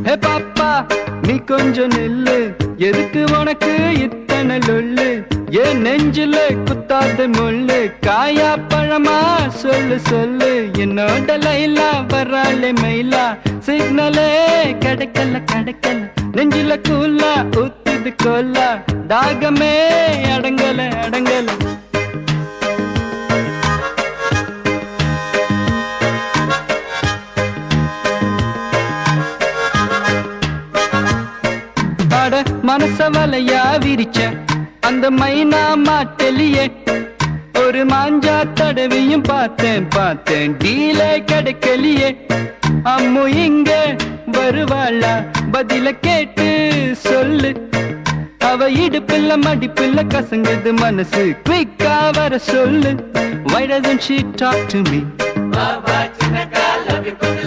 ஹே பாப்பா நீ கொஞ்சம் நில்லு, எதுக்கு உனக்கு இத்தனை லொல்லு? ஏன் நெஞ்சில குத்தாத முள்ளு, காயா பழமா சொல்லு சொல்லு. என்னோட லைலா வராளே மயிலா, சிக்னலே கிடைக்கல கிடைக்கல, நெஞ்சில கூலா ஊத்துது கோலா, தாகமே அடங்கல அடங்கல. மனச வலையா விரிச்ச அந்த மைனா மாட்டலியே, ஒரு மாஞ்சா தடவியும் பார்த்தேன் பார்த்தேன், டீலே கிடைக்கலியே. அம்மு இங்க வருவாளா, பதில கேட்டு சொல்லு. அவ இடுப்புல மடிப்புல கசங்குது மனசு, குயிக்கா வர சொல்லு. Why doesn't she talk to me? Baba Chinaka, love you.